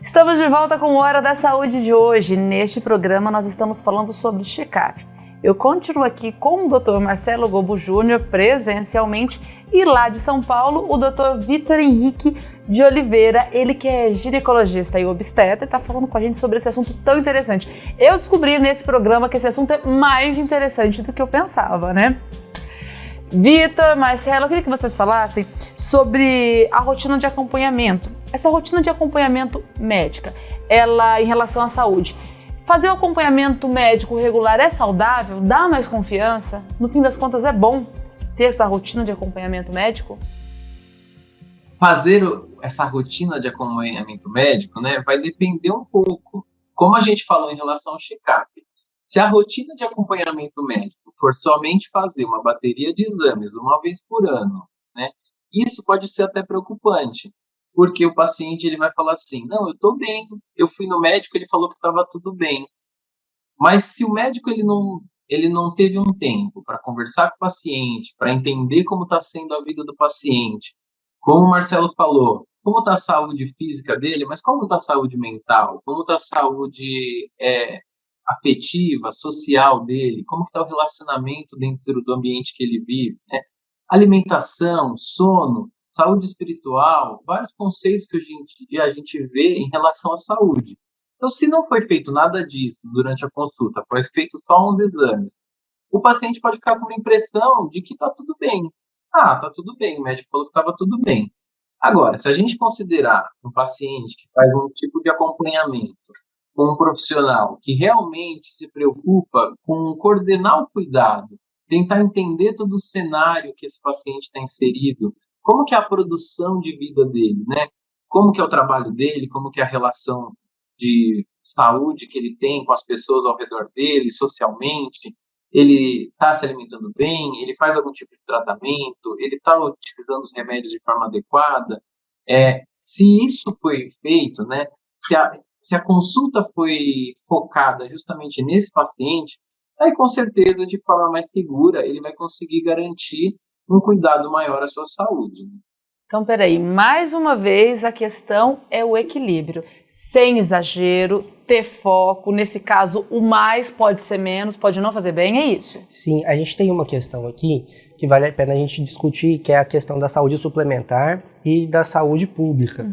Estamos de volta com o Hora da Saúde de hoje. Neste programa nós estamos falando sobre check-up. Eu continuo aqui com o Dr. Marcelo Gobo Júnior presencialmente e lá de São Paulo o Dr. Vitor Henrique de Oliveira, ele que é ginecologista e obstetra, está falando com a gente sobre esse assunto tão interessante. Eu descobri nesse programa que esse assunto é mais interessante do que eu pensava, né? Vitor, Marcelo, eu queria que vocês falassem sobre a rotina de acompanhamento. Essa rotina de acompanhamento médica, ela em relação à saúde. Fazer o acompanhamento médico regular é saudável? Dá mais confiança? No fim das contas, é bom ter essa rotina de acompanhamento médico? Fazer essa rotina de acompanhamento médico, né, vai depender um pouco. Como a gente falou em relação ao check-up. Se a rotina de acompanhamento médico for somente fazer uma bateria de exames uma vez por ano, né, isso pode ser até preocupante, porque o paciente ele vai falar assim, não, eu estou bem, eu fui no médico, ele falou que estava tudo bem. Mas se o médico ele não teve um tempo para conversar com o paciente, para entender como está sendo a vida do paciente, como o Marcelo falou, como está a saúde física dele, mas como está a saúde mental, como está a saúde afetiva, social dele, como está o relacionamento dentro do ambiente que ele vive, né? Alimentação, sono, saúde espiritual, vários conceitos que a gente vê em relação à saúde. Então, se não foi feito nada disso durante a consulta, foi feito só uns exames, o paciente pode ficar com uma impressão de que está tudo bem. Ah, está tudo bem, o médico falou que estava tudo bem. Agora, se a gente considerar um paciente que faz um tipo de acompanhamento com um profissional que realmente se preocupa com coordenar o cuidado, tentar entender todo o cenário que esse paciente está inserido, como que é a produção de vida dele, né? Como que é o trabalho dele, como que é a relação de saúde que ele tem com as pessoas ao redor dele, socialmente, ele está se alimentando bem, ele faz algum tipo de tratamento, ele está utilizando os remédios de forma adequada. Se isso foi feito, né? Se a consulta foi focada justamente nesse paciente, aí com certeza, de forma mais segura, ele vai conseguir garantir um cuidado maior à sua saúde. Então, peraí, mais uma vez a questão é o equilíbrio, sem exagero, ter foco, nesse caso o mais pode ser menos, pode não fazer bem, é isso? Sim, a gente tem uma questão aqui que vale a pena a gente discutir, que é a questão da saúde suplementar e da saúde pública.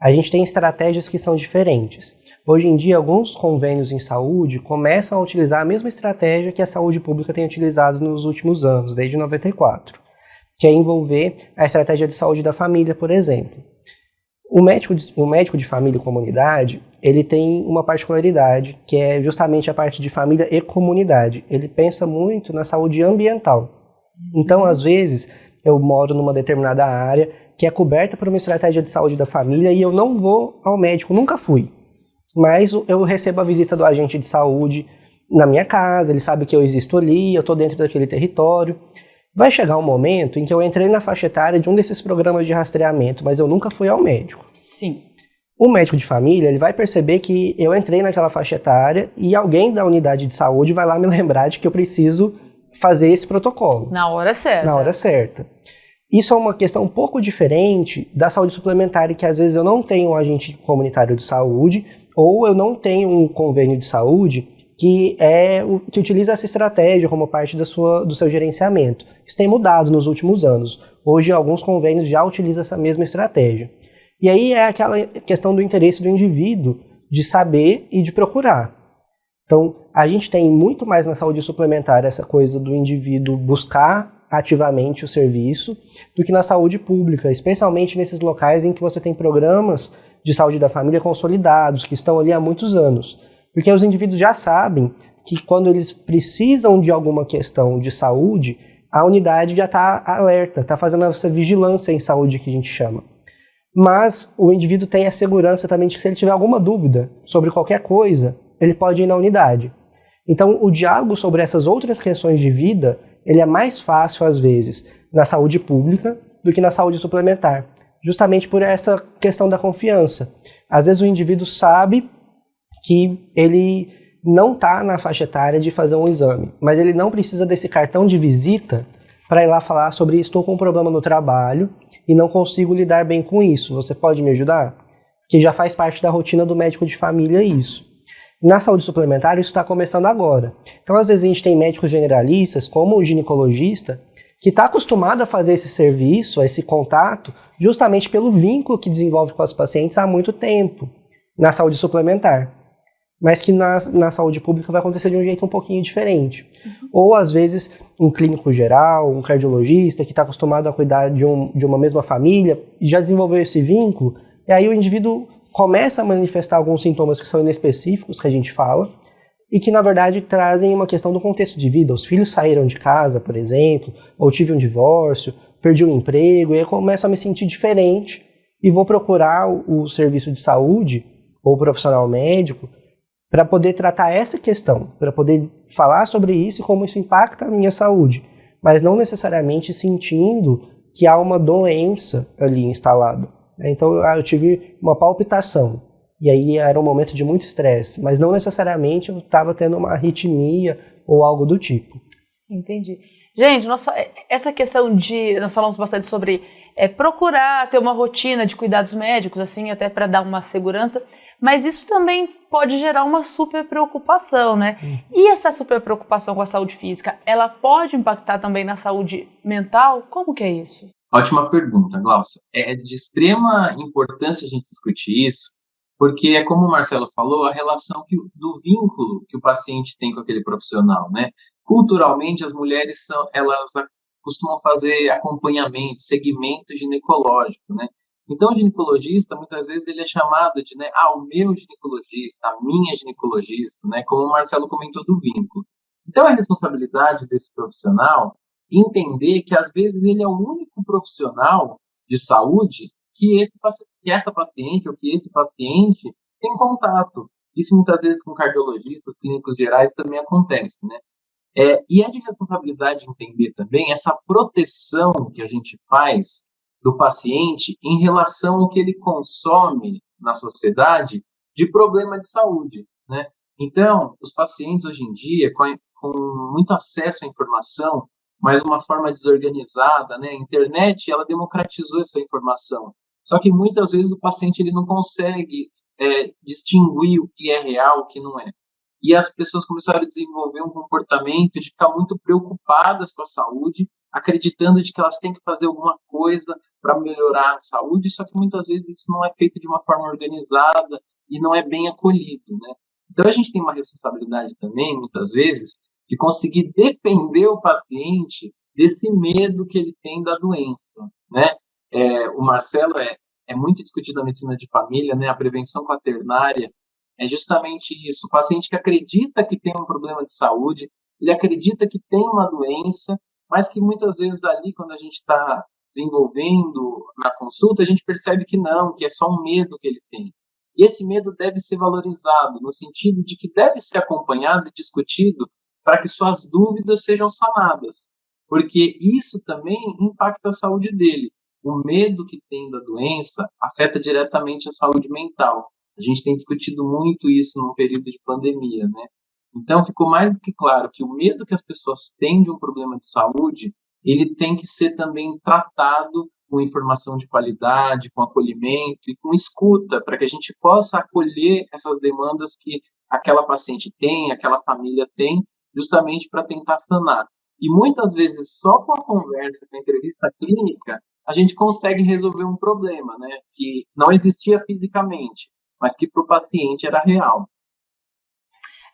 A gente tem estratégias que são diferentes. Hoje em dia, alguns convênios em saúde começam a utilizar a mesma estratégia que a saúde pública tem utilizado nos últimos anos, desde 94, que é envolver a estratégia de saúde da família, por exemplo. O médico de família e comunidade, ele tem uma particularidade, que é justamente a parte de família e comunidade. Ele pensa muito na saúde ambiental. Então, às vezes, eu moro numa determinada área que é coberta por uma estratégia de saúde da família e eu não vou ao médico, nunca fui. Mas eu recebo a visita do agente de saúde na minha casa, ele sabe que eu existo ali, eu estou dentro daquele território. Vai chegar um momento em que eu entrei na faixa etária de um desses programas de rastreamento, mas eu nunca fui ao médico. Sim. O médico de família, ele vai perceber que eu entrei naquela faixa etária e alguém da unidade de saúde vai lá me lembrar de que eu preciso fazer esse protocolo. Na hora certa. Na hora certa. Isso é uma questão um pouco diferente da saúde suplementar, que às vezes eu não tenho um agente comunitário de saúde ou eu não tenho um convênio de saúde que utiliza essa estratégia como parte do seu gerenciamento. Isso tem mudado nos últimos anos. Hoje, alguns convênios já utilizam essa mesma estratégia. E aí é aquela questão do interesse do indivíduo de saber e de procurar. Então, a gente tem muito mais na saúde suplementar essa coisa do indivíduo buscar ativamente o serviço do que na saúde pública, especialmente nesses locais em que você tem programas de saúde da família consolidados, que estão ali há muitos anos. Porque os indivíduos já sabem que quando eles precisam de alguma questão de saúde, a unidade já está alerta, está fazendo essa vigilância em saúde que a gente chama. Mas o indivíduo tem a segurança também de que se ele tiver alguma dúvida sobre qualquer coisa, ele pode ir na unidade. Então o diálogo sobre essas outras questões de vida, ele é mais fácil às vezes na saúde pública do que na saúde suplementar. Justamente por essa questão da confiança. Às vezes o indivíduo sabe que ele não está na faixa etária de fazer um exame, mas ele não precisa desse cartão de visita para ir lá falar sobre estou com um problema no trabalho e não consigo lidar bem com isso, você pode me ajudar? que já faz parte da rotina do médico de família isso. Na saúde suplementar, isso está começando agora. Então, às vezes, a gente tem médicos generalistas, como o ginecologista, que está acostumado a fazer esse serviço, esse contato, justamente pelo vínculo que desenvolve com os pacientes há muito tempo na saúde suplementar. Mas que na saúde pública vai acontecer de um jeito um pouquinho diferente. Ou, às vezes, um clínico geral, um cardiologista, que está acostumado a cuidar de uma mesma família, e já desenvolveu esse vínculo, e aí o indivíduo começa a manifestar alguns sintomas que são inespecíficos, que a gente fala, e que, na verdade, trazem uma questão do contexto de vida. Os filhos saíram de casa, por exemplo, ou tive um divórcio, perdi um emprego, e aí eu começo a me sentir diferente e vou procurar o serviço de saúde ou o profissional médico para poder tratar essa questão, para poder falar sobre isso e como isso impacta a minha saúde, mas não necessariamente sentindo que há uma doença ali instalada. Então eu tive uma palpitação, e aí era um momento de muito estresse, mas não necessariamente eu estava tendo uma arritmia ou algo do tipo. Entendi. Gente, essa questão nós falamos bastante sobre procurar ter uma rotina de cuidados médicos, assim, até para dar uma segurança, mas isso também pode gerar uma super preocupação, né? E essa super preocupação com a saúde física, ela pode impactar também na saúde mental? Como que é isso? Ótima pergunta, Glaucia. É de extrema importância a gente discutir isso, porque é como o Marcelo falou, a relação do vínculo que o paciente tem com aquele profissional, né? Culturalmente, as mulheres elas costumam fazer acompanhamento, segmento ginecológico, né? Então, o ginecologista, muitas vezes, ele é chamado de, né, o meu ginecologista, a minha ginecologista, né? Como o Marcelo comentou do vínculo. Então, é responsabilidade desse profissional entender que, às vezes, ele é o único profissional de saúde que essa paciente ou que esse paciente tem contato. Isso, muitas vezes, com cardiologistas, clínicos gerais, também acontece, né? E é de responsabilidade entender também essa proteção que a gente faz do paciente em relação ao que ele consome na sociedade de problema de saúde, né? Então, os pacientes hoje em dia, com muito acesso à informação, mas uma forma desorganizada, né? A internet, ela democratizou essa informação. Só que muitas vezes o paciente ele não consegue distinguir o que é real, o que não é. E as pessoas começaram a desenvolver um comportamento de ficar muito preocupadas com a saúde, acreditando de que elas têm que fazer alguma coisa para melhorar a saúde, só que muitas vezes isso não é feito de uma forma organizada e não é bem acolhido, né? Então a gente tem uma responsabilidade também, muitas vezes, de conseguir defender o paciente desse medo que ele tem da doença, né? O Marcelo é muito discutido na medicina de família, né? A prevenção quaternária é justamente isso. O paciente que acredita que tem um problema de saúde, ele acredita que tem uma doença, mas que muitas vezes ali, quando a gente está desenvolvendo na consulta, a gente percebe que não, que é só um medo que ele tem. E esse medo deve ser valorizado, no sentido de que deve ser acompanhado e discutido para que suas dúvidas sejam sanadas, porque isso também impacta a saúde dele. O medo que tem da doença afeta diretamente a saúde mental. A gente tem discutido muito isso num período de pandemia, né? Então, ficou mais do que claro que o medo que as pessoas têm de um problema de saúde, ele tem que ser também tratado com informação de qualidade, com acolhimento e com escuta, para que a gente possa acolher essas demandas que aquela paciente tem, aquela família tem, justamente para tentar sanar. E muitas vezes, só com a conversa, com a entrevista clínica, a gente consegue resolver um problema, né? Que não existia fisicamente, mas que para o paciente era real.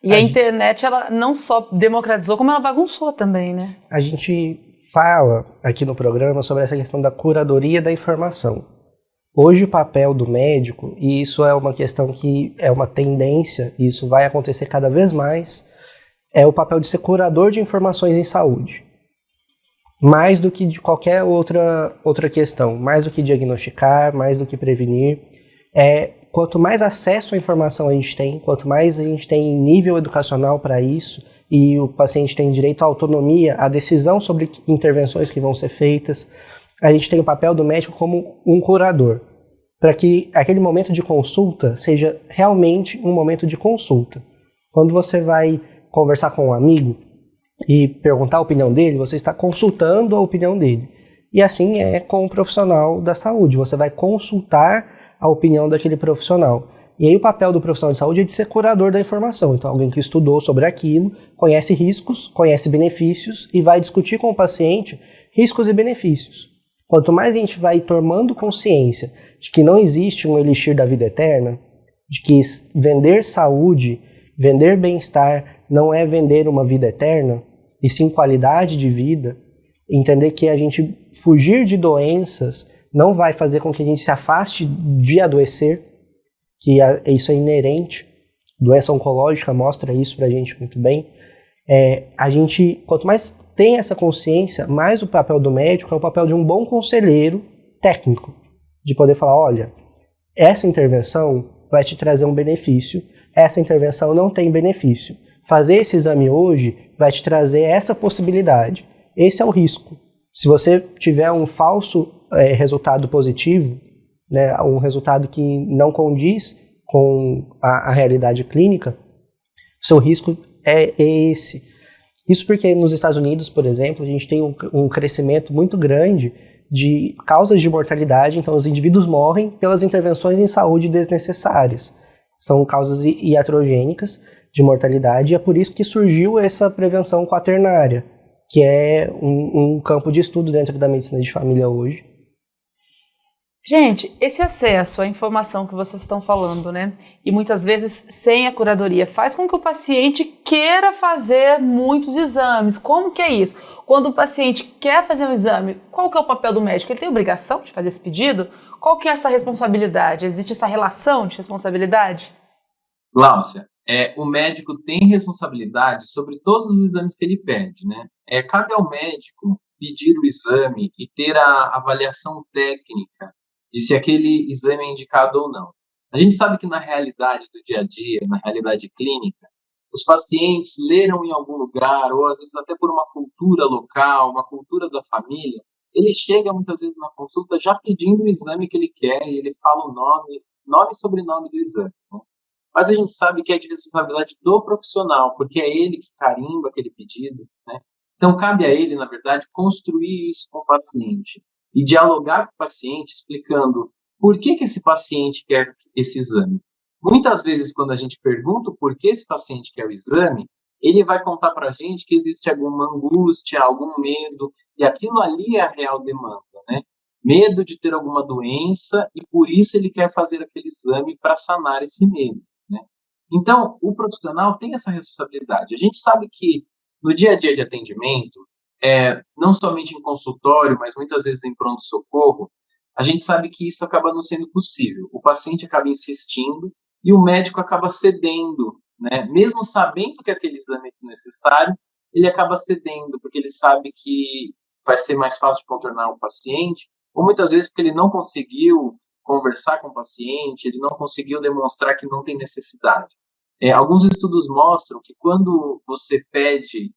E a internet, ela não só democratizou, como ela bagunçou também, né? A gente fala aqui no programa sobre essa questão da curadoria da informação. Hoje o papel do médico, e isso é uma questão que é uma tendência, e isso vai acontecer cada vez mais, é o papel de ser curador de informações em saúde. Mais do que de qualquer outra questão, mais do que diagnosticar, mais do que prevenir. Quanto mais acesso à informação a gente tem, quanto mais a gente tem nível educacional para isso, e o paciente tem direito à autonomia, à decisão sobre intervenções que vão ser feitas, a gente tem o papel do médico como um curador, para que aquele momento de consulta seja realmente um momento de consulta. Quando você vai conversar com um amigo e perguntar a opinião dele, você está consultando a opinião dele. E assim é com o profissional da saúde, você vai consultar a opinião daquele profissional. E aí o papel do profissional de saúde é de ser curador da informação. Então, alguém que estudou sobre aquilo, conhece riscos, conhece benefícios e vai discutir com o paciente riscos e benefícios. Quanto mais a gente vai tomando consciência de que não existe um elixir da vida eterna, de que vender saúde, vender bem-estar não é vender uma vida eterna, e sim qualidade de vida, entender que a gente fugir de doenças não vai fazer com que a gente se afaste de adoecer, que isso é inerente, doença oncológica mostra isso pra gente muito bem. A gente, quanto mais tem essa consciência, mais o papel do médico é o papel de um bom conselheiro técnico, de poder falar, olha, essa intervenção vai te trazer um benefício, essa intervenção não tem benefício. Fazer esse exame hoje vai te trazer essa possibilidade. Esse é o risco. Se você tiver um falso resultado positivo, né, um resultado que não condiz com a realidade clínica, o seu risco é esse. Isso porque nos Estados Unidos, por exemplo, a gente tem um crescimento muito grande de causas de mortalidade, então os indivíduos morrem pelas intervenções em saúde desnecessárias. São causas iatrogênicas de mortalidade, e é por isso que surgiu essa prevenção quaternária, que é um campo de estudo dentro da medicina de família hoje. Gente, esse acesso à informação que vocês estão falando, né, e muitas vezes sem a curadoria, faz com que o paciente queira fazer muitos exames. Como que é isso? Quando o paciente quer fazer um exame, qual que é o papel do médico? Ele tem obrigação de fazer esse pedido? Qual que é essa responsabilidade? Existe essa relação de responsabilidade? Gláucia, o médico tem responsabilidade sobre todos os exames que ele pede, né? Cabe ao médico pedir o exame e ter a avaliação técnica de se aquele exame é indicado ou não. A gente sabe que na realidade do dia a dia, na realidade clínica, os pacientes leram em algum lugar, ou às vezes até por uma cultura local, uma cultura da família, ele chega muitas vezes na consulta já pedindo o exame que ele quer, e ele fala o nome e sobrenome do exame, né? Mas a gente sabe que é de responsabilidade do profissional, porque é ele que carimba aquele pedido, né? Então, cabe a ele, na verdade, construir isso com o paciente e dialogar com o paciente, explicando por que esse paciente quer esse exame. Muitas vezes, quando a gente pergunta por que esse paciente quer o exame, ele vai contar para a gente que existe alguma angústia, algum medo, e aquilo ali é a real demanda, né? Medo de ter alguma doença, e por isso ele quer fazer aquele exame para sanar esse medo, né? Então, o profissional tem essa responsabilidade. A gente sabe que no dia a dia de atendimento, não somente em consultório, mas muitas vezes em pronto-socorro, a gente sabe que isso acaba não sendo possível. O paciente acaba insistindo e o médico acaba cedendo, né? Mesmo sabendo que aquele exame é necessário, ele acaba cedendo, porque ele sabe que vai ser mais fácil de contornar o paciente, ou muitas vezes porque ele não conseguiu conversar com o paciente, ele não conseguiu demonstrar que não tem necessidade. Alguns estudos mostram que quando você pede,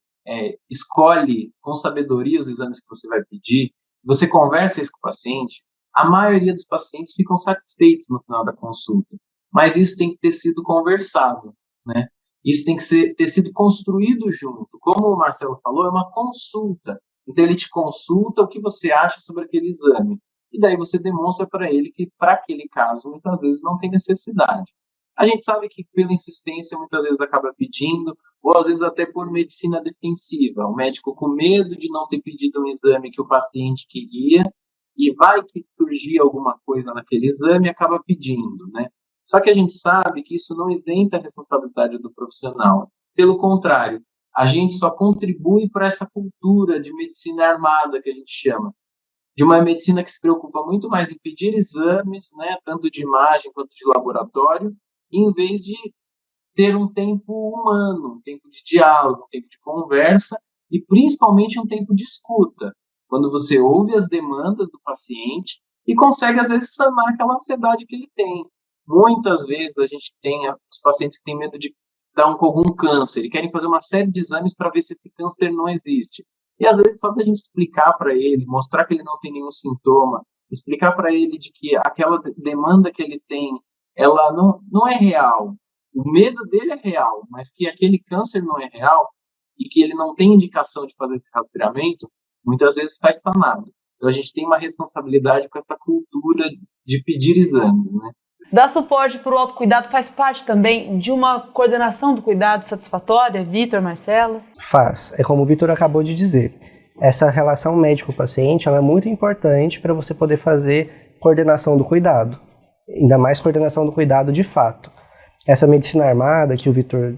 escolhe com sabedoria os exames que você vai pedir, você conversa isso com o paciente, a maioria dos pacientes ficam satisfeitos no final da consulta. Mas isso tem que ter sido conversado, né? Isso tem que ter sido construído junto. Como o Marcelo falou, é uma consulta. Então ele te consulta o que você acha sobre aquele exame. E daí você demonstra para ele que para aquele caso muitas vezes não tem necessidade. A gente sabe que pela insistência muitas vezes acaba pedindo, ou às vezes até por medicina defensiva. O médico com medo de não ter pedido um exame que o paciente queria, e vai que surgir alguma coisa naquele exame e acaba pedindo, né? Só que a gente sabe que isso não isenta a responsabilidade do profissional. Pelo contrário, a gente só contribui para essa cultura de medicina armada que a gente chama, de uma medicina que se preocupa muito mais em pedir exames, né, tanto de imagem quanto de laboratório, em vez de ter um tempo humano, um tempo de diálogo, um tempo de conversa e principalmente um tempo de escuta, quando você ouve as demandas do paciente e consegue, às vezes, sanar aquela ansiedade que ele tem. Muitas vezes a gente tem os pacientes que têm medo de dar com algum câncer e querem fazer uma série de exames para ver se esse câncer não existe. E às vezes só da gente explicar para ele, mostrar que ele não tem nenhum sintoma, explicar para ele de que aquela demanda que ele tem, ela não é real. O medo dele é real, mas que aquele câncer não é real e que ele não tem indicação de fazer esse rastreamento, muitas vezes está sanado. Então a gente tem uma responsabilidade com essa cultura de pedir exames, né? Dar suporte para o autocuidado faz parte também de uma coordenação do cuidado satisfatória, Vitor, Marcelo? Faz. É como o Vitor acabou de dizer. Essa relação médico-paciente ela é muito importante para você poder fazer coordenação do cuidado. Ainda mais coordenação do cuidado de fato. Essa medicina armada que o Vitor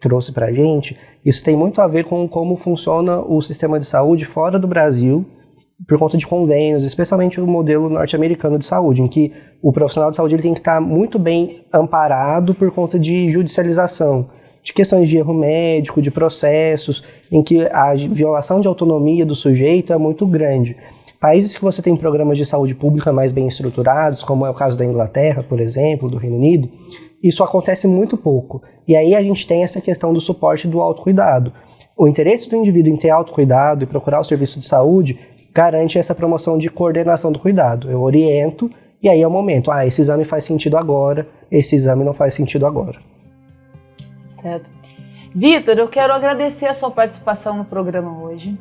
trouxe para a gente, isso tem muito a ver com como funciona o sistema de saúde fora do Brasil, por conta de convênios, especialmente o modelo norte-americano de saúde, em que o profissional de saúde ele tem que estar muito bem amparado por conta de judicialização, de questões de erro médico, de processos, em que a violação de autonomia do sujeito é muito grande. Países que você tem programas de saúde pública mais bem estruturados, como é o caso da Inglaterra, por exemplo, do Reino Unido, isso acontece muito pouco. E aí a gente tem essa questão do suporte do autocuidado. O interesse do indivíduo em ter autocuidado e procurar o serviço de saúde garante essa promoção de coordenação do cuidado. Eu oriento e aí é o momento. Esse exame faz sentido agora, esse exame não faz sentido agora. Certo. Vitor, eu quero agradecer a sua participação no programa hoje.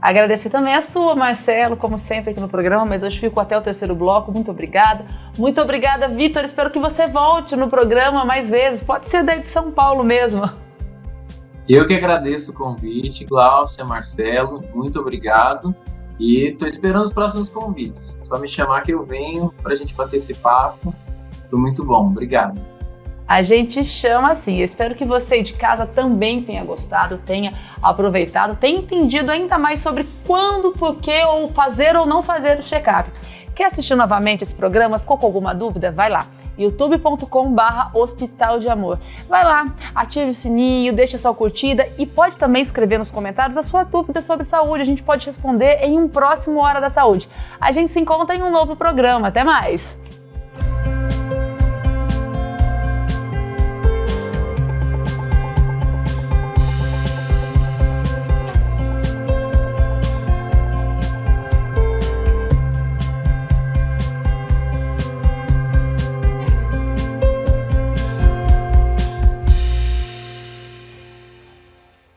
Agradecer também a sua, Marcelo, como sempre aqui no programa, mas hoje fico até o terceiro bloco. Muito obrigada. Muito obrigada, Vitor. Espero que você volte no programa mais vezes. Pode ser daí de São Paulo mesmo. Eu que agradeço o convite, Gláucia, Marcelo, muito obrigado. E estou esperando os próximos convites. Só me chamar que eu venho para a gente bater esse papo. Foi muito bom. Obrigado. A gente chama assim. Eu espero que você de casa também tenha gostado, tenha aproveitado, tenha entendido ainda mais sobre quando, por que, ou fazer ou não fazer o check-up. Quer assistir novamente esse programa? Ficou com alguma dúvida? Vai lá. youtube.com/Hospital de Amor. Vai lá, ative o sininho, deixa sua curtida e pode também escrever nos comentários a sua dúvida sobre saúde. A gente pode responder em um próximo Hora da Saúde. A gente se encontra em um novo programa. Até mais!